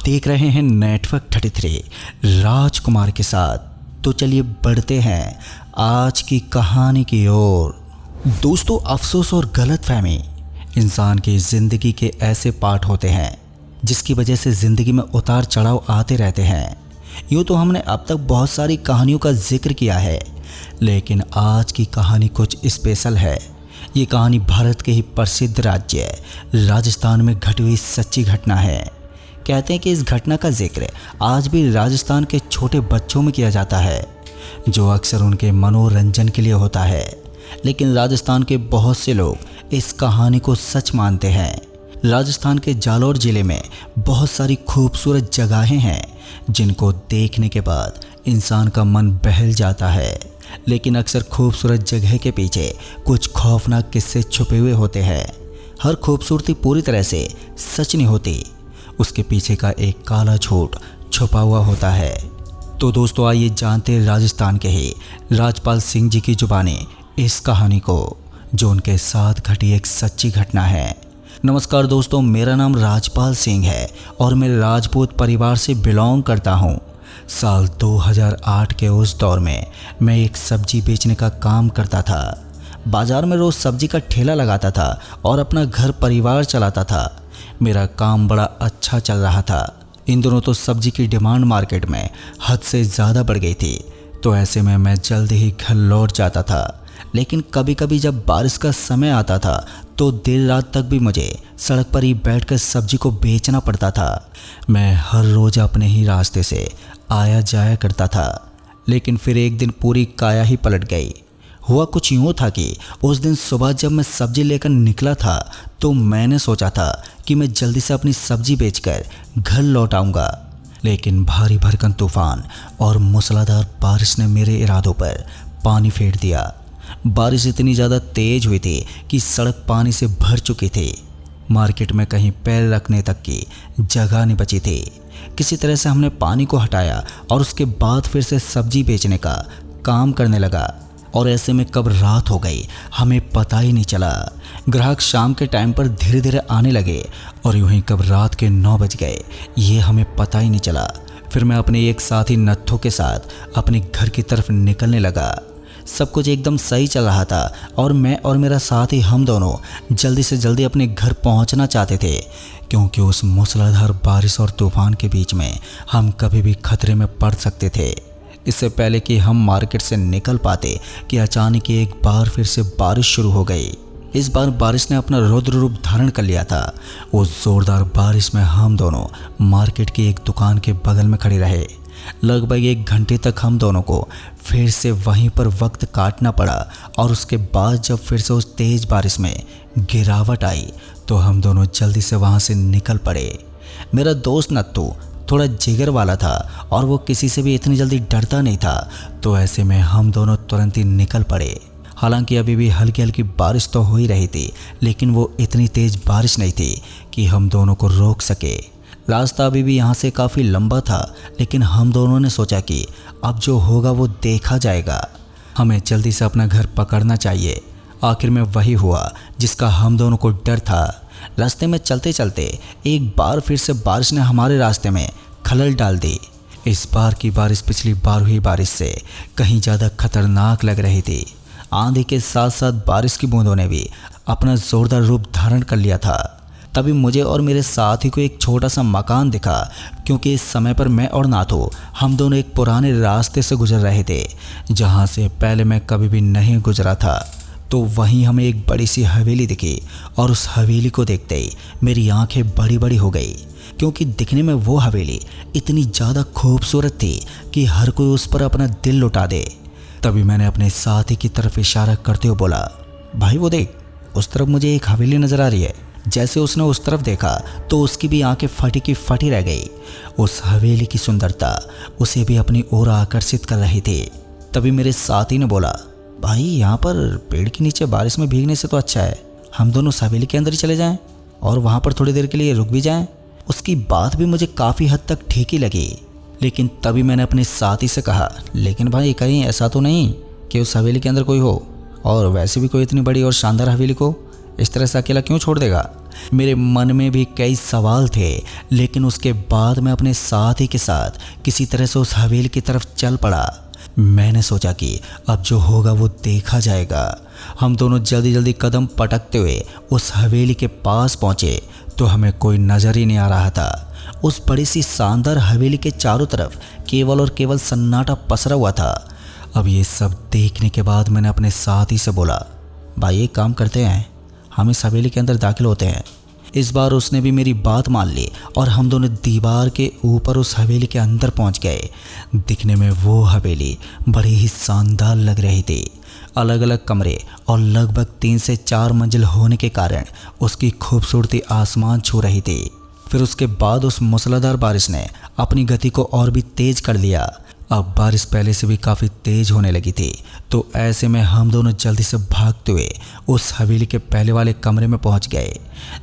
देख रहे हैं नेटवर्क 33 राजकुमार के साथ। तो चलिए बढ़ते हैं आज की कहानी की ओर। दोस्तों, अफसोस और गलतफहमी इंसान की ज़िंदगी के ऐसे पार्ट होते हैं जिसकी वजह से ज़िंदगी में उतार चढ़ाव आते रहते हैं। यूँ तो हमने अब तक बहुत सारी कहानियों का जिक्र किया है, लेकिन आज की कहानी कुछ स्पेशल है। ये कहानी भारत के ही प्रसिद्ध राज्य राजस्थान में घटी हुई सच्ची घटना है। कहते हैं कि इस घटना का जिक्र आज भी राजस्थान के छोटे बच्चों में किया जाता है, जो अक्सर उनके मनोरंजन के लिए होता है। लेकिन राजस्थान के बहुत से लोग इस कहानी को सच मानते हैं। राजस्थान के जालौर ज़िले में बहुत सारी खूबसूरत जगहें हैं जिनको देखने के बाद इंसान का मन बहल जाता है। लेकिन अक्सर खूबसूरत जगह के पीछे कुछ खौफनाक किस्से छुपे हुए होते हैं। हर खूबसूरती पूरी तरह से सच नहीं होती, उसके पीछे का एक काला झूठ छुपा हुआ होता है। तो दोस्तों, आइए जानते हैं राजस्थान के ही राजपाल सिंह जी की जुबानी इस कहानी को, जो उनके साथ घटी एक सच्ची घटना है। नमस्कार दोस्तों, मेरा नाम राजपाल सिंह है और मैं राजपूत परिवार से बिलोंग करता हूँ। साल 2008 के उस दौर में मैं एक सब्जी बेचने का काम करता था। बाज़ार में रोज़ सब्जी का ठेला लगाता था और अपना घर परिवार चलाता था। मेरा काम बड़ा अच्छा चल रहा था। इन दिनों तो सब्जी की डिमांड मार्केट में हद से ज़्यादा बढ़ गई थी, तो ऐसे में मैं जल्द ही घर लौट जाता था। लेकिन कभी कभी जब बारिश का समय आता था तो देर रात तक भी मुझे सड़क पर ही बैठकर सब्जी को बेचना पड़ता था। मैं हर रोज़ अपने ही रास्ते से आया जाया करता था, लेकिन फिर एक दिन पूरी काया ही पलट गई। हुआ कुछ यूँ था कि उस दिन सुबह जब मैं सब्जी लेकर निकला था तो मैंने सोचा था कि मैं जल्दी से अपनी सब्जी बेचकर घर लौट आऊँगा। लेकिन भारी भरकम तूफान और मूसलाधार बारिश ने मेरे इरादों पर पानी फेर दिया। बारिश इतनी ज़्यादा तेज हुई थी कि सड़क पानी से भर चुकी थी। मार्केट में कहीं पैर रखने तक की जगह नहीं बची थी। किसी तरह से हमने पानी को हटाया और उसके बाद फिर से सब्जी बेचने का काम करने लगा। और ऐसे में कब रात हो गई हमें पता ही नहीं चला। ग्राहक शाम के टाइम पर धीरे धीरे आने लगे और यूं ही कब रात के 9 बज गए ये हमें पता ही नहीं चला। फिर मैं अपने एक साथी नत्थों के साथ अपने घर की तरफ निकलने लगा। सब कुछ एकदम सही चल रहा था और मैं और मेरा साथी हम दोनों जल्दी से जल्दी अपने घर पहुंचना चाहते थे, क्योंकि उस मूसलाधार बारिश और तूफान के बीच में हम कभी भी खतरे में पड़ सकते थे। इससे पहले कि हम मार्केट से निकल पाते कि अचानक एक बार फिर से बारिश शुरू हो गई। इस बार बारिश ने अपना रौद्र रूप धारण कर लिया था। उस जोरदार बारिश में हम दोनों मार्केट की एक दुकान के बगल में खड़े रहे। लगभग 1 घंटे तक हम दोनों को फिर से वहीं पर वक्त काटना पड़ा और उसके बाद जब फिर से उस तेज़ बारिश में गिरावट आई तो हम दोनों जल्दी से वहाँ से निकल पड़े। मेरा दोस्त नत्थू थोड़ा जिगर वाला था और वो किसी से भी इतनी जल्दी डरता नहीं था, तो ऐसे में हम दोनों तुरंत ही निकल पड़े। हालांकि अभी भी हल्की हल्की बारिश तो हो ही रही थी, लेकिन वो इतनी तेज़ बारिश नहीं थी कि हम दोनों को रोक सके। रास्ता अभी भी यहाँ से काफ़ी लंबा था, लेकिन हम दोनों ने सोचा कि अब जो होगा वो देखा जाएगा। हमें जल्दी से अपना घर पकड़ना चाहिए। आखिर में वही हुआ जिसका हम दोनों को डर था। रास्ते में चलते चलते एक बार फिर से बारिश ने हमारे रास्ते में खलल डाल दी। इस बार की बारिश पिछली बार हुई बारिश से कहीं ज़्यादा खतरनाक लग रही थी। आंधी के साथ साथ बारिश की बूंदों ने भी अपना जोरदार रूप धारण कर लिया था। तभी मुझे और मेरे साथी को एक छोटा सा मकान दिखा, क्योंकि इस समय पर मैं और नाथू हम दोनों एक पुराने रास्ते से गुजर रहे थे जहाँ से पहले मैं कभी भी नहीं गुजरा था। तो वहीं हमें एक बड़ी सी हवेली दिखी और उस हवेली को देखते ही मेरी आंखें बड़ी बड़ी हो गई, क्योंकि दिखने में वो हवेली इतनी ज़्यादा खूबसूरत थी कि हर कोई उस पर अपना दिल लुटा दे। तभी मैंने अपने साथी की तरफ इशारा करते हुए बोला, भाई वो देख, उस तरफ मुझे एक हवेली नज़र आ रही है। जैसे उसने उस तरफ देखा तो उसकी भी आंखें फटी की फटी रह गई। उस हवेली की सुंदरता उसे भी अपनी ओर आकर्षित कर रही थी। तभी मेरे साथी ने बोला, भाई यहाँ पर पेड़ के नीचे बारिश में भीगने से तो अच्छा है हम दोनों उस हवेली के अंदर ही चले जाएं और वहाँ पर थोड़ी देर के लिए रुक भी जाएं। उसकी बात भी मुझे काफ़ी हद तक ठीक ही लगी। लेकिन तभी मैंने अपने साथी से कहा, लेकिन भाई कहीं ऐसा तो नहीं कि उस हवेली के अंदर कोई हो, और वैसे भी कोई इतनी बड़ी और शानदार हवेली को इस तरह से अकेला क्यों छोड़ देगा? मेरे मन में भी कई सवाल थे, लेकिन उसके बाद मैं अपने साथी के साथ किसी तरह से उस हवेली की तरफ चल पड़ा। मैंने सोचा कि अब जो होगा वो देखा जाएगा। हम दोनों जल्दी जल्दी कदम पटकते हुए उस हवेली के पास पहुंचे तो हमें कोई नज़र ही नहीं आ रहा था। उस बड़ी सी शानदार हवेली के चारों तरफ केवल और केवल सन्नाटा पसरा हुआ था। अब ये सब देखने के बाद मैंने अपने साथी से बोला, भाई एक काम करते हैं, हम इस हवेली के अंदर दाखिल होते हैं। इस बार उसने भी मेरी बात मान ली और हम दोनों दीवार के ऊपर उस हवेली के अंदर पहुंच गए। दिखने में वो हवेली बड़ी ही शानदार लग रही थी। अलग अलग कमरे और लगभग 3 से 4 मंजिल होने के कारण उसकी खूबसूरती आसमान छू रही थी। फिर उसके बाद उस मूसलाधार बारिश ने अपनी गति को और भी तेज कर दिया। अब बारिश पहले से भी काफ़ी तेज होने लगी थी, तो ऐसे में हम दोनों जल्दी से भागते हुए उस हवेली के पहले वाले कमरे में पहुंच गए।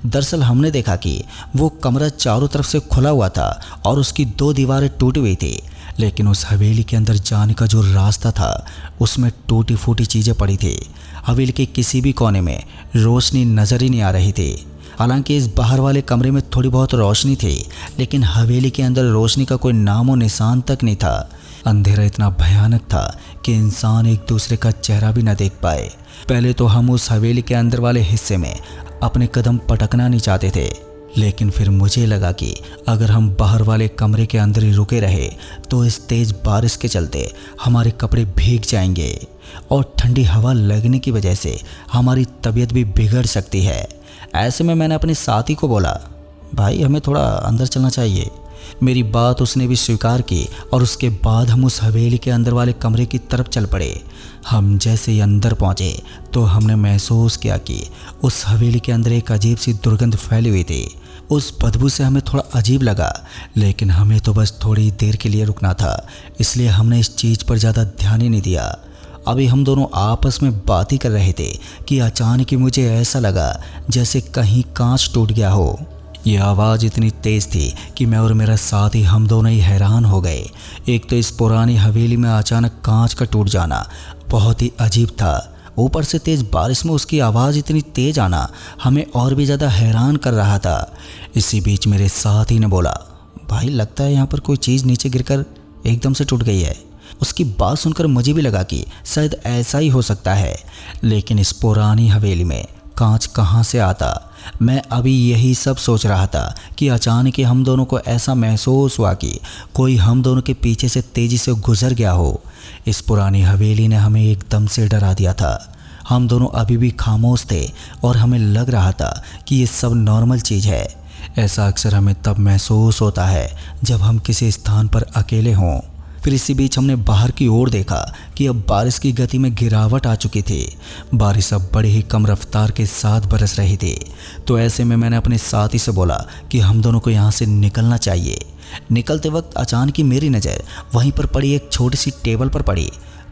दरअसल हमने देखा कि वो कमरा चारों तरफ से खुला हुआ था और उसकी 2 दीवारें टूटी हुई थी, लेकिन उस हवेली के अंदर जाने का जो रास्ता था उसमें टूटी फूटी चीज़ें पड़ी थी। हवेली के किसी भी कोने में रोशनी नज़र ही नहीं आ रही थी। हालांकि इस बाहर वाले कमरे में थोड़ी बहुत रोशनी थी, लेकिन हवेली के अंदर रोशनी का कोई नामो निशान तक नहीं था। अंधेरा इतना भयानक था कि इंसान एक दूसरे का चेहरा भी न देख पाए। पहले तो हम उस हवेली के अंदर वाले हिस्से में अपने कदम पटकना नहीं चाहते थे, लेकिन फिर मुझे लगा कि अगर हम बाहर वाले कमरे के अंदर ही रुके रहे तो इस तेज़ बारिश के चलते हमारे कपड़े भीग जाएंगे और ठंडी हवा लगने की वजह से हमारी तबीयत भी बिगड़ सकती है। ऐसे में मैंने अपने साथी को बोला, भाई हमें थोड़ा अंदर चलना चाहिए। मेरी बात उसने भी स्वीकार की और उसके बाद हम उस हवेली के अंदर वाले कमरे की तरफ चल पड़े। हम जैसे ही अंदर पहुंचे तो हमने महसूस किया कि उस हवेली के अंदर एक अजीब सी दुर्गंध फैली हुई थी। उस बदबू से हमें थोड़ा अजीब लगा, लेकिन हमें तो बस थोड़ी देर के लिए रुकना था, इसलिए हमने इस चीज़ पर ज़्यादा ध्यान ही नहीं दिया। अभी हम दोनों आपस में बात ही कर रहे थे कि अचानक ही मुझे ऐसा लगा जैसे कहीं कांच टूट गया हो। यह आवाज़ इतनी तेज़ थी कि मैं और मेरा साथी हम दोनों ही हैरान हो गए। एक तो इस पुरानी हवेली में अचानक कांच का टूट जाना बहुत ही अजीब था, ऊपर से तेज़ बारिश में उसकी आवाज़ इतनी तेज़ आना हमें और भी ज़्यादा हैरान कर रहा था। इसी बीच मेरे साथी ने बोला, भाई लगता है यहाँ पर कोई चीज़ नीचे गिरकर एकदम से टूट गई है। उसकी बात सुनकर मुझे भी लगा कि शायद ऐसा ही हो सकता है, लेकिन इस पुरानी हवेली में कांच कहाँ से आता? मैं अभी यही सब सोच रहा था कि अचानक ही हम दोनों को ऐसा महसूस हुआ कि कोई हम दोनों के पीछे से तेज़ी से गुजर गया हो। इस पुरानी हवेली ने हमें एकदम से डरा दिया था। हम दोनों अभी भी खामोश थे और हमें लग रहा था कि ये सब नॉर्मल चीज़ है। ऐसा अक्सर हमें तब महसूस होता है जब हम किसी स्थान पर अकेले हों। फिर इसी बीच हमने बाहर की ओर देखा कि अब बारिश की गति में गिरावट आ चुकी थी। बारिश अब बड़ी ही कम रफ्तार के साथ बरस रही थी। तो ऐसे में मैंने अपने साथी से बोला कि हम दोनों को यहाँ से निकलना चाहिए। निकलते वक्त अचानक ही मेरी नज़र वहीं पर पड़ी एक छोटी सी टेबल पर पड़ी,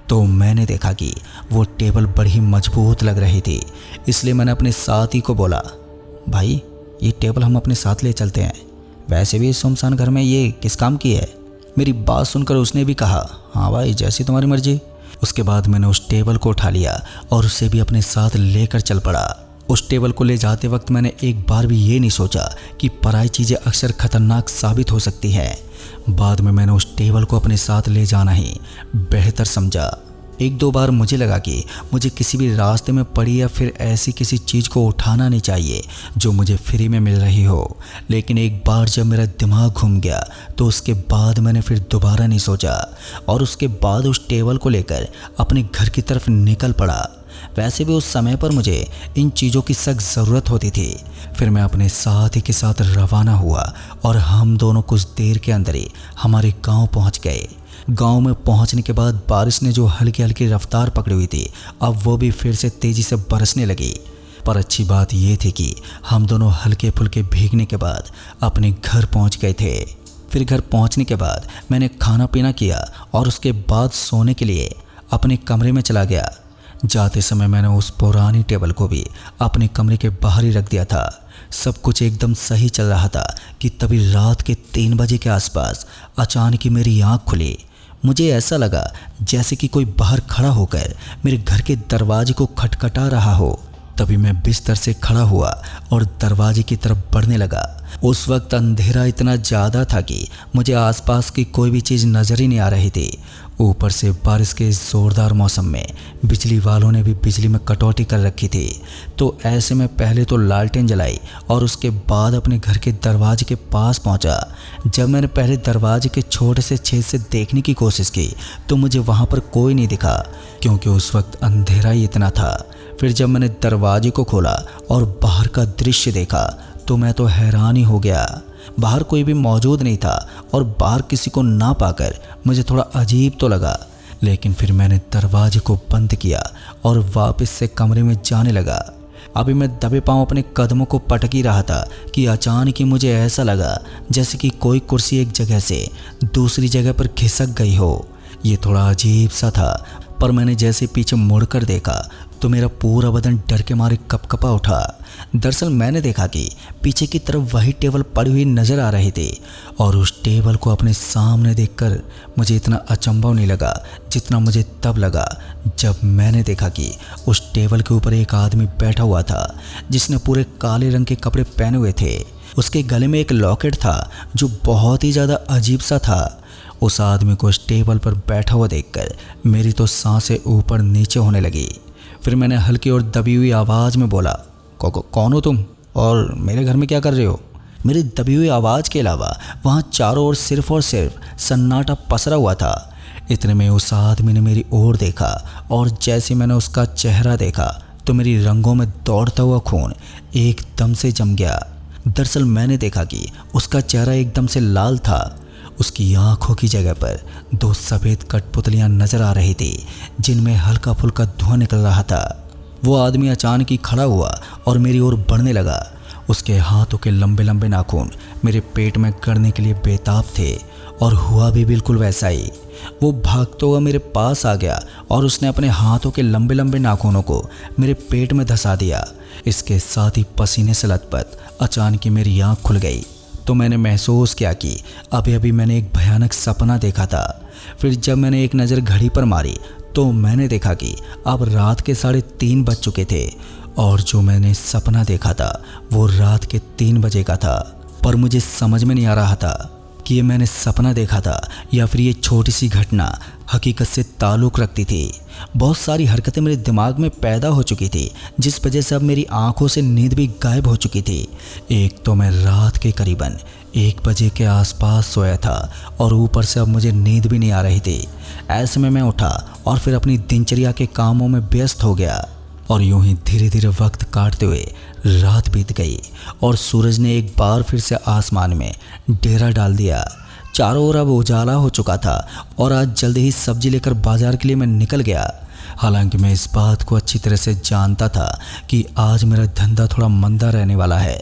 तो मैंने देखा कि वो टेबल बड़ी मजबूत लग रही थी। इसलिए मैंने अपने साथी को बोला, भाई ये टेबल हम अपने साथ ले चलते हैं, वैसे भी इस सुनसान घर में ये किस काम की है। मेरी बात सुनकर उसने भी कहा, हाँ भाई जैसी तुम्हारी मर्जी। उसके बाद मैंने उस टेबल को उठा लिया और उसे भी अपने साथ लेकर चल पड़ा। उस टेबल को ले जाते वक्त मैंने एक बार भी ये नहीं सोचा कि पराई चीज़ें अक्सर खतरनाक साबित हो सकती हैं। बाद में मैंने उस टेबल को अपने साथ ले जाना ही बेहतर समझा। 1-2 बार मुझे लगा कि मुझे किसी भी रास्ते में पड़ी या फिर ऐसी किसी चीज़ को उठाना नहीं चाहिए जो मुझे फ्री में मिल रही हो, लेकिन एक बार जब मेरा दिमाग घूम गया तो उसके बाद मैंने फिर दोबारा नहीं सोचा और उसके बाद उस टेबल को लेकर अपने घर की तरफ निकल पड़ा। वैसे भी उस समय पर मुझे इन चीज़ों की सख्त ज़रूरत होती थी। फिर मैं अपने साथी के साथ रवाना हुआ और हम दोनों कुछ देर के अंदर ही हमारे गाँव पहुँच गए। गांव में पहुंचने के बाद बारिश ने जो हल्की हल्की रफ्तार पकड़ी हुई थी अब वो भी फिर से तेज़ी से बरसने लगी। पर अच्छी बात ये थी कि हम दोनों हल्के फुल्के भीगने के बाद अपने घर पहुंच गए थे। फिर घर पहुंचने के बाद मैंने खाना पीना किया और उसके बाद सोने के लिए अपने कमरे में चला गया। जाते समय मैंने उस पुरानी टेबल को भी अपने कमरे के बाहर ही रख दिया था। सब कुछ एकदम सही चल रहा था कि तभी रात के 3 बजे के आसपास अचानक ही मेरी आँख खुली। मुझे ऐसा लगा जैसे कि कोई बाहर खड़ा होकर मेरे घर के दरवाजे को खटखटा रहा हो। तभी मैं बिस्तर से खड़ा हुआ और दरवाजे की तरफ बढ़ने लगा। उस वक्त अंधेरा इतना ज़्यादा था कि मुझे आसपास की कोई भी चीज़ नज़र ही नहीं आ रही थी। ऊपर से बारिश के इस ज़ोरदार मौसम में बिजली वालों ने भी बिजली में कटौती कर रखी थी। तो ऐसे में पहले तो लालटेन जलाई और उसके बाद अपने घर के दरवाजे के पास पहुंचा। जब मैंने पहले दरवाजे के छोटे से छेद से देखने की कोशिश की तो मुझे वहां पर कोई नहीं दिखा, क्योंकि उस वक्त अंधेरा ही इतना था। फिर जब मैंने दरवाजे को खोला और बाहर का दृश्य देखा तो मैं तो हैरान ही हो गया। बाहर कोई भी मौजूद नहीं था और बाहर किसी को ना पाकर मुझे थोड़ा अजीब तो लगा, लेकिन फिर मैंने दरवाजे को बंद किया और वापस से कमरे में जाने लगा। अभी मैं दबे पांव अपने कदमों को पटक ही रहा था कि अचानक ही मुझे ऐसा लगा जैसे कि कोई कुर्सी एक जगह से दूसरी जगह पर खिसक गई हो। ये थोड़ा अजीब सा था, पर मैंने जैसे पीछे मुड़कर देखा तो मेरा पूरा बदन डर के मारे कपकपा उठा। दरअसल मैंने देखा कि पीछे की तरफ वही टेबल पड़ी हुई नज़र आ रही थी और उस टेबल को अपने सामने देखकर मुझे इतना अचंभव नहीं लगा जितना मुझे तब लगा जब मैंने देखा कि उस टेबल के ऊपर एक आदमी बैठा हुआ था जिसने पूरे काले रंग के कपड़े पहने हुए थे। उसके गले में एक लॉकेट था जो बहुत ही ज़्यादा अजीब सा था। उस आदमी को उस टेबल पर बैठा हुआ देखकर मेरी तो सांसें ऊपर नीचे होने लगी। फिर मैंने हल्की और दबी हुई आवाज़ में बोला, कौन हो तुम और मेरे घर में क्या कर रहे हो? मेरी दबी हुई आवाज़ के अलावा वहाँ चारों ओर सिर्फ और सिर्फ सन्नाटा पसरा हुआ था। इतने में उस आदमी ने मेरी ओर देखा और जैसे मैंने उसका चेहरा देखा तो मेरी रंगों में दौड़ता हुआ खून एकदम से जम गया। दरअसल मैंने देखा कि उसका चेहरा एकदम से लाल था। उसकी आंखों की जगह पर दो सफ़ेद कठपुतलियाँ नज़र आ रही थी जिनमें हल्का फुल्का धुआं निकल रहा था। वो आदमी अचानक ही खड़ा हुआ और मेरी ओर बढ़ने लगा। उसके हाथों के लंबे लंबे नाखून मेरे पेट में गड़ने के लिए बेताब थे और हुआ भी बिल्कुल वैसा ही। वो भागता हुआ मेरे पास आ गया और उसने अपने हाथों के लंबे लंबे नाखूनों को मेरे पेट में धंसा दिया। इसके साथ ही पसीने से लथपथ अचानक ही मेरी आँख खुल गई तो मैंने महसूस किया कि अभी अभी मैंने एक भयानक सपना देखा था। फिर जब मैंने एक नज़र घड़ी पर मारी तो मैंने देखा कि अब रात के 3:30 बज चुके थे और जो मैंने सपना देखा था वो रात के 3 बजे का था। पर मुझे समझ में नहीं आ रहा था कि ये मैंने सपना देखा था या फिर ये छोटी सी घटना हकीकत से ताल्लुक़ रखती थी। बहुत सारी हरकतें मेरे दिमाग में पैदा हो चुकी थी जिस वजह से अब मेरी आंखों से नींद भी गायब हो चुकी थी। एक तो मैं रात के करीबन 1 बजे के आसपास सोया था और ऊपर से अब मुझे नींद भी नहीं आ रही थी। ऐसे में मैं उठा और फिर अपनी दिनचर्या के कामों में व्यस्त हो गया और यूं ही धीरे धीरे वक्त काटते हुए रात बीत गई और सूरज ने एक बार फिर से आसमान में डेरा डाल दिया। चारों ओर अब उजाला हो चुका था और आज जल्दी ही सब्जी लेकर बाजार के लिए मैं निकल गया। हालांकि मैं इस बात को अच्छी तरह से जानता था कि आज मेरा धंधा थोड़ा मंदा रहने वाला है,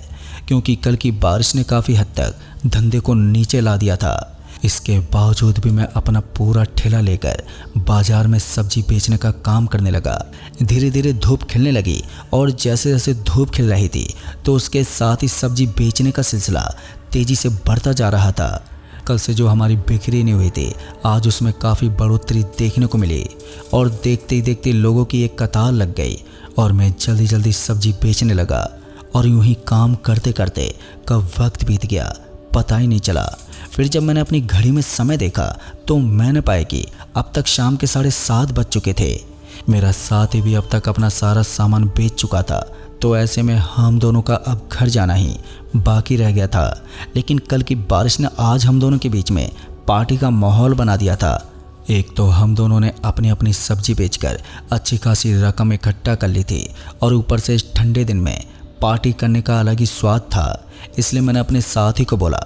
क्योंकि कल की बारिश ने काफ़ी हद तक धंधे को नीचे ला दिया था। इसके बावजूद भी मैं अपना पूरा ठेला लेकर बाजार में सब्जी बेचने का काम करने लगा। धीरे धीरे धूप खिलने लगी और जैसे जैसे धूप खिल रही थी तो उसके साथ ही सब्जी बेचने का सिलसिला तेज़ी से बढ़ता जा रहा था। कल से जो हमारी बिक्री नहीं हुई थी आज उसमें काफ़ी बढ़ोतरी देखने को मिली और देखते ही देखते लोगों की एक कतार लग गई और मैं जल्दी जल्दी सब्जी बेचने लगा। और यूं ही काम करते करते कब वक्त बीत गया पता ही नहीं चला। फिर जब मैंने अपनी घड़ी में समय देखा तो मैंने पाया कि अब तक शाम के 7:30 बज चुके थे। मेरा साथी भी अब तक अपना सारा सामान बेच चुका था, तो ऐसे में हम दोनों का अब घर जाना ही बाकी रह गया था। लेकिन कल की बारिश ने आज हम दोनों के बीच में पार्टी का माहौल बना दिया था। एक तो हम दोनों ने अपनी अपनी सब्जी बेचकर अच्छी खासी रकम इकट्ठा कर ली थी और ऊपर से इस ठंडे दिन में पार्टी करने का अलग ही स्वाद था। इसलिए मैंने अपने साथी को बोला,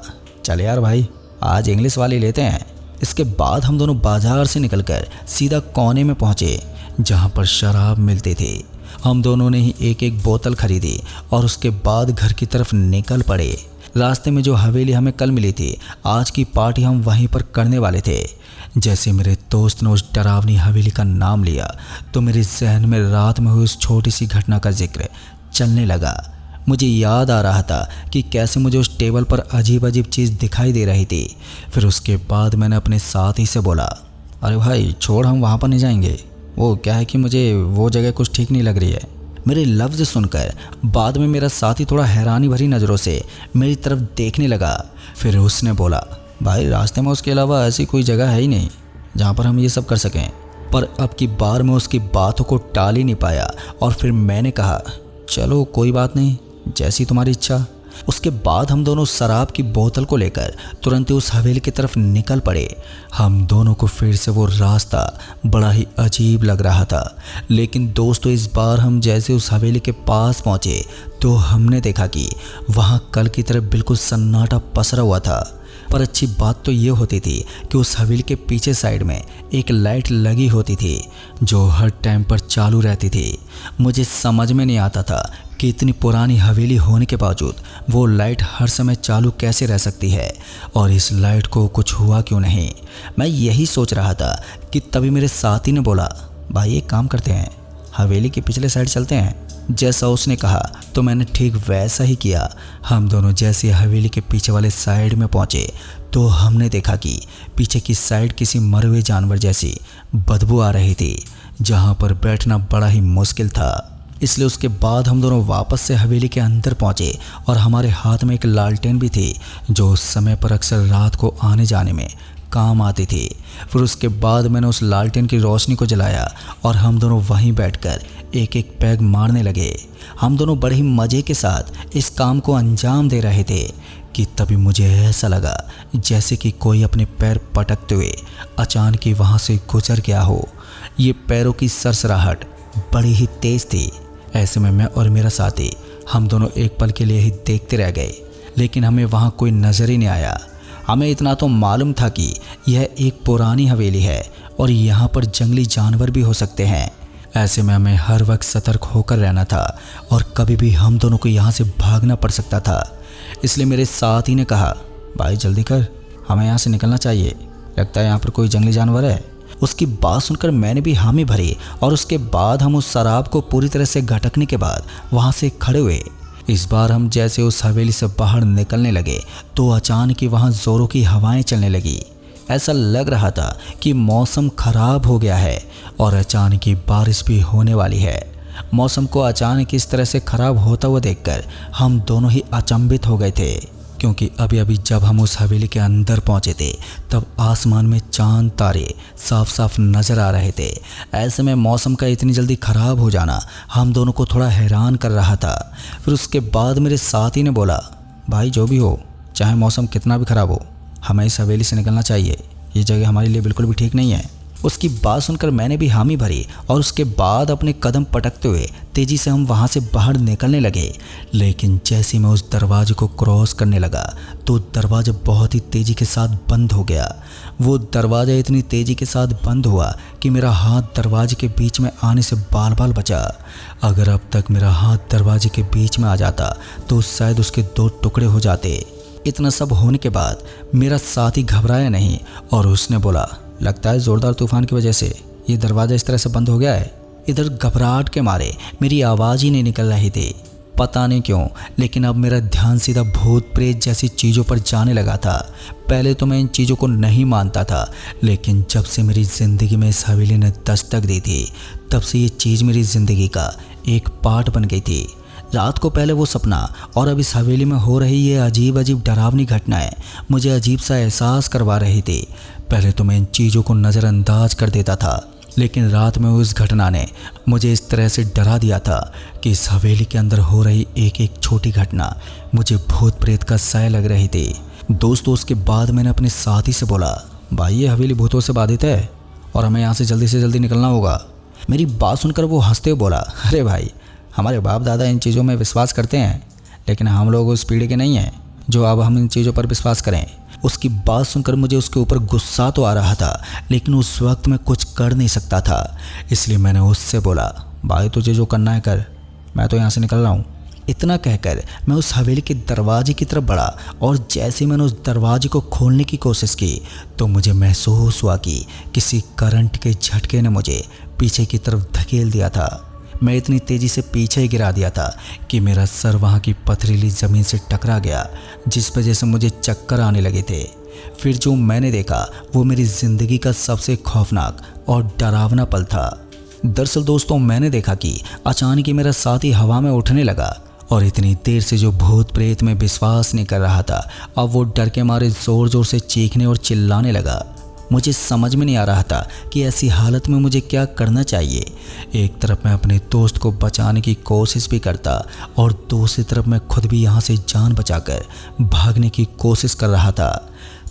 चल यार भाई आज इंग्लिश वाली लेते हैं। इसके बाद हम दोनों बाजार से निकलकर सीधा कोने में पहुंचे जहां पर शराब मिलती थी। हम दोनों ने ही एक एक बोतल खरीदी और उसके बाद घर की तरफ निकल पड़े। रास्ते में जो हवेली हमें कल मिली थी आज की पार्टी हम वहीं पर करने वाले थे। जैसे मेरे दोस्त ने उस डरावनी हवेली का नाम लिया तो मेरे जहन में रात में हुई उस छोटी सी घटना का जिक्र चलने लगा। मुझे याद आ रहा था कि कैसे मुझे उस टेबल पर अजीब अजीब चीज़ दिखाई दे रही थी। फिर उसके बाद मैंने अपने साथी से बोला, अरे भाई छोड़ हम वहाँ पर नहीं जाएंगे। वो क्या है कि मुझे वो जगह कुछ ठीक नहीं लग रही है। मेरे लफ्ज़ सुनकर बाद में मेरा साथी थोड़ा हैरानी भरी नज़रों से मेरी तरफ देखने लगा। फिर उसने बोला, भाई रास्ते में उसके अलावा ऐसी कोई जगह है ही नहीं जहाँ पर हम ये सब कर सकें। पर अब की बार मैं उसकी बातों को टाल ही नहीं पाया और फिर मैंने कहा, चलो कोई बात नहीं, जैसी तुम्हारी इच्छा। उसके बाद हम दोनों शराब की बोतल को लेकर तुरंत ही उस हवेली की तरफ निकल पड़े। हम दोनों को फिर से वो रास्ता बड़ा ही अजीब लग रहा था। लेकिन दोस्तों, इस बार हम जैसे उस हवेली के पास पहुंचे तो हमने देखा कि वहां कल की तरह बिल्कुल सन्नाटा पसरा हुआ था। पर अच्छी बात तो ये होती थी कि उस हवेली के पीछे साइड में एक लाइट लगी होती थी जो हर टाइम पर चालू रहती थी। मुझे समझ में नहीं आता था कि इतनी पुरानी हवेली होने के बावजूद वो लाइट हर समय चालू कैसे रह सकती है और इस लाइट को कुछ हुआ क्यों नहीं। मैं यही सोच रहा था कि तभी मेरे साथी ने बोला, भाई एक काम करते हैं, हवेली के पिछले साइड चलते हैं। जैसा उसने कहा तो मैंने ठीक वैसा ही किया। हम दोनों जैसे हवेली के पीछे वाले साइड में पहुंचे तो हमने देखा कि पीछे की साइड किसी मरे हुए जानवर जैसी बदबू आ रही थी, जहां पर बैठना बड़ा ही मुश्किल था। इसलिए उसके बाद हम दोनों वापस से हवेली के अंदर पहुंचे और हमारे हाथ में एक लालटेन भी थी जो उस समय पर अक्सर रात को आने जाने में काम आती थी। फिर उसके बाद मैंने उस लालटेन की रोशनी को जलाया और हम दोनों वहीं बैठकर एक एक पैग मारने लगे। हम दोनों बड़े ही मज़े के साथ इस काम को अंजाम दे रहे थे कि तभी मुझे ऐसा लगा जैसे कि कोई अपने पैर पटकते हुए अचानक ही वहाँ से गुजर गया हो। ये पैरों की सरसराहट बड़ी ही तेज़ थी। ऐसे में मैं और मेरा साथी हम दोनों एक पल के लिए ही देखते रह गए, लेकिन हमें वहाँ कोई नज़र ही नहीं आया। हमें इतना तो मालूम था कि यह एक पुरानी हवेली है और यहाँ पर जंगली जानवर भी हो सकते हैं। ऐसे में हमें हर वक्त सतर्क होकर रहना था और कभी भी हम दोनों को यहाँ से भागना पड़ सकता था। इसलिए मेरे साथी ने कहा, भाई जल्दी कर, हमें यहाँ से निकलना चाहिए, लगता है यहाँ पर कोई जंगली जानवर है। उसकी बात सुनकर मैंने भी हामी भरी और उसके बाद हम उस शराब को पूरी तरह से घटकने के बाद वहाँ से खड़े हुए। इस बार हम जैसे उस हवेली से बाहर निकलने लगे तो अचानक ही वहाँ ज़ोरों की हवाएं चलने लगी। ऐसा लग रहा था कि मौसम खराब हो गया है और अचानक ही बारिश भी होने वाली है। मौसम को अचानक इस तरह से खराब होता हुआ देखकर हम दोनों ही अचंभित हो गए थे, क्योंकि अभी अभी जब हम उस हवेली के अंदर पहुंचे थे तब आसमान में चांद तारे साफ साफ नज़र आ रहे थे। ऐसे में मौसम का इतनी जल्दी ख़राब हो जाना हम दोनों को थोड़ा हैरान कर रहा था। फिर उसके बाद मेरे साथी ने बोला, भाई जो भी हो, चाहे मौसम कितना भी ख़राब हो, हमें इस हवेली से निकलना चाहिए, ये जगह हमारे लिए बिल्कुल भी ठीक नहीं है। उसकी बात सुनकर मैंने भी हामी भरी और उसके बाद अपने कदम पटकते हुए तेज़ी से हम वहाँ से बाहर निकलने लगे। लेकिन जैसे मैं उस दरवाजे को क्रॉस करने लगा तो दरवाज़ा बहुत ही तेज़ी के साथ बंद हो गया। वो दरवाज़ा इतनी तेज़ी के साथ बंद हुआ कि मेरा हाथ दरवाजे के बीच में आने से बाल बाल बचा। अगर अब तक मेरा हाथ दरवाजे के बीच में आ जाता तो शायद उसके 2 टुकड़े हो जाते। इतना सब होने के बाद मेरा साथी घबराया नहीं और उसने बोला, लगता है ज़ोरदार तूफान की वजह से ये दरवाज़ा इस तरह से बंद हो गया है। इधर घबराहट के मारे मेरी आवाज़ ही नहीं निकल रही थी, पता नहीं क्यों, लेकिन अब मेरा ध्यान सीधा भूत प्रेत जैसी चीज़ों पर जाने लगा था। पहले तो मैं इन चीज़ों को नहीं मानता था, लेकिन जब से मेरी ज़िंदगी में इस हवेली ने दस्तक दी थी तब से ये चीज़ मेरी ज़िंदगी का एक पार्ट बन गई थी। रात को पहले वो सपना और अब इस हवेली में हो रही ये अजीब अजीब डरावनी घटनाएं मुझे अजीब सा एहसास करवा रही थी। पहले तो मैं इन चीज़ों को नज़रअंदाज कर देता था, लेकिन रात में उस घटना ने मुझे इस तरह से डरा दिया था कि इस हवेली के अंदर हो रही एक एक छोटी घटना मुझे भूत प्रेत का साया लग रही थी। दोस्तों, उसके बाद मैंने अपने साथी से बोला, भाई ये हवेली भूतों से बाधित है और हमें यहाँ से जल्दी निकलना होगा। मेरी बात सुनकर वो हंसते हुए बोला, अरे भाई, हमारे बाप दादा इन चीज़ों में विश्वास करते हैं, लेकिन हम लोग उस पीढ़ी के नहीं हैं जो अब हम इन चीज़ों पर विश्वास करें। उसकी बात सुनकर मुझे उसके ऊपर गुस्सा तो आ रहा था, लेकिन उस वक्त मैं कुछ कर नहीं सकता था। इसलिए मैंने उससे बोला, भाई तुझे जो करना है कर, मैं तो यहाँ से निकल रहा हूँ। इतना कहकर मैं उस हवेली के दरवाजे की तरफ बढ़ा और जैसे मैंने उस दरवाजे को खोलने की कोशिश की तो मुझे महसूस हुआ कि किसी करंट के झटके ने मुझे पीछे की तरफ धकेल दिया था। मैं इतनी तेज़ी से पीछे गिरा दिया था कि मेरा सर वहाँ की पथरीली ज़मीन से टकरा गया, जिस वजह से मुझे चक्कर आने लगे थे। फिर जो मैंने देखा वो मेरी ज़िंदगी का सबसे खौफनाक और डरावना पल था। दरअसल दोस्तों मैंने देखा कि अचानक ही मेरा साथी हवा में उठने लगा और इतनी देर से जो भूत प्रेत में विश्वास नहीं कर रहा था, अब वो डर के मारे जोर जोर से चीखने और चिल्लाने लगा। मुझे समझ में नहीं आ रहा था कि ऐसी हालत में मुझे क्या करना चाहिए। एक तरफ मैं अपने दोस्त को बचाने की कोशिश भी करता और दूसरी तरफ मैं खुद भी यहाँ से जान बचाकर भागने की कोशिश कर रहा था।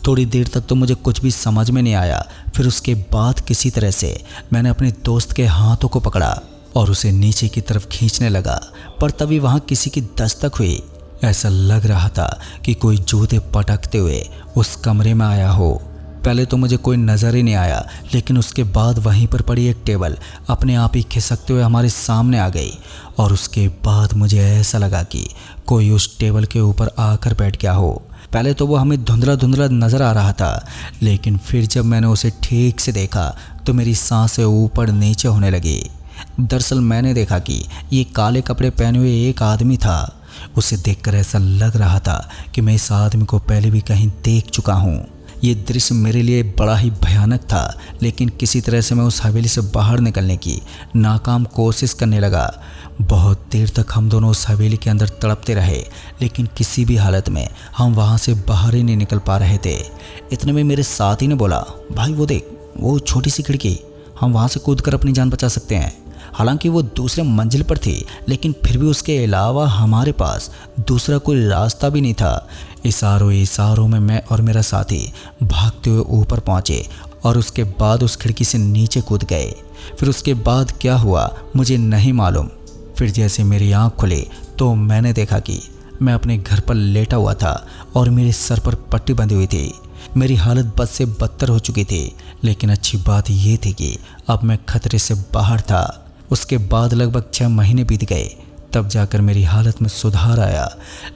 थोड़ी देर तक तो मुझे कुछ भी समझ में नहीं आया। फिर उसके बाद किसी तरह से मैंने अपने दोस्त के हाथों को पकड़ा और उसे नीचे की तरफ खींचने लगा, पर तभी वहाँ किसी की दस्तक हुई। ऐसा लग रहा था कि कोई जूते पटकते हुए उस कमरे में आया हो। पहले तो मुझे कोई नज़र ही नहीं आया, लेकिन उसके बाद वहीं पर पड़ी एक टेबल अपने आप ही खिसकते हुए हमारे सामने आ गई और उसके बाद मुझे ऐसा लगा कि कोई उस टेबल के ऊपर आकर बैठ गया हो। पहले तो वो हमें धुंधला धुंधला नज़र आ रहा था, लेकिन फिर जब मैंने उसे ठीक से देखा तो मेरी सांसें ऊपर नीचे होने लगी। दरअसल मैंने देखा कि ये काले कपड़े पहने हुए एक आदमी था। उसे देखकर ऐसा लग रहा था कि मैं इस आदमी को पहले भी कहीं देख चुका हूँ। ये दृश्य मेरे लिए बड़ा ही भयानक था, लेकिन किसी तरह से मैं उस हवेली से बाहर निकलने की नाकाम कोशिश करने लगा। बहुत देर तक हम दोनों उस हवेली के अंदर तड़पते रहे, लेकिन किसी भी हालत में हम वहाँ से बाहर ही नहीं निकल पा रहे थे। इतने में मेरे साथी ने बोला, भाई वो देख, वो छोटी सी खिड़की, हम वहाँ से कूदकर अपनी जान बचा सकते हैं। हालांकि वो दूसरे मंजिल पर थी, लेकिन फिर भी उसके अलावा हमारे पास दूसरा कोई रास्ता भी नहीं था। इशारों में मैं और मेरा साथी भागते हुए ऊपर पहुंचे और उसके बाद उस खिड़की से नीचे कूद गए। फिर उसके बाद क्या हुआ मुझे नहीं मालूम। फिर जैसे मेरी आँख खुली तो मैंने देखा कि मैं अपने घर पर लेटा हुआ था और मेरे सर पर पट्टी बंधी हुई थी। मेरी हालत बद से बदतर हो चुकी थी, लेकिन अच्छी बात ये थी कि अब मैं खतरे से बाहर था। उसके बाद लगभग 6 महीने बीत गए, तब जाकर मेरी हालत में सुधार आया।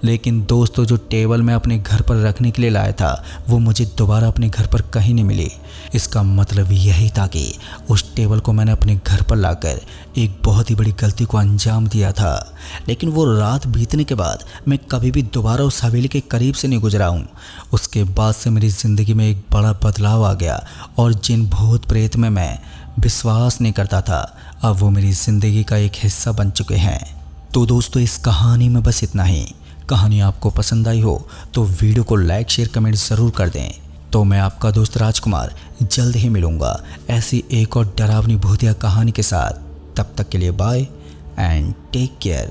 लेकिन दोस्तों, जो टेबल मैं अपने घर पर रखने के लिए लाया था वो मुझे दोबारा अपने घर पर कहीं नहीं मिली। इसका मतलब यही था कि उस टेबल को मैंने अपने घर पर लाकर एक बहुत ही बड़ी गलती को अंजाम दिया था। लेकिन वो रात बीतने के बाद मैं कभी भी दोबारा उस हवेली के करीब से नहीं गुजरा हूँ। उसके बाद से मेरी ज़िंदगी में एक बड़ा बदलाव आ गया और जिन भूत प्रेत में मैं विश्वास नहीं करता था, अब वो मेरी ज़िंदगी का एक हिस्सा बन चुके हैं। तो दोस्तों, इस कहानी में बस इतना ही। कहानी आपको पसंद आई हो तो वीडियो को लाइक शेयर कमेंट ज़रूर कर दें। तो मैं आपका दोस्त राजकुमार जल्द ही मिलूँगा ऐसी एक और डरावनी भूतिया कहानी के साथ। तब तक के लिए बाय एंड टेक केयर।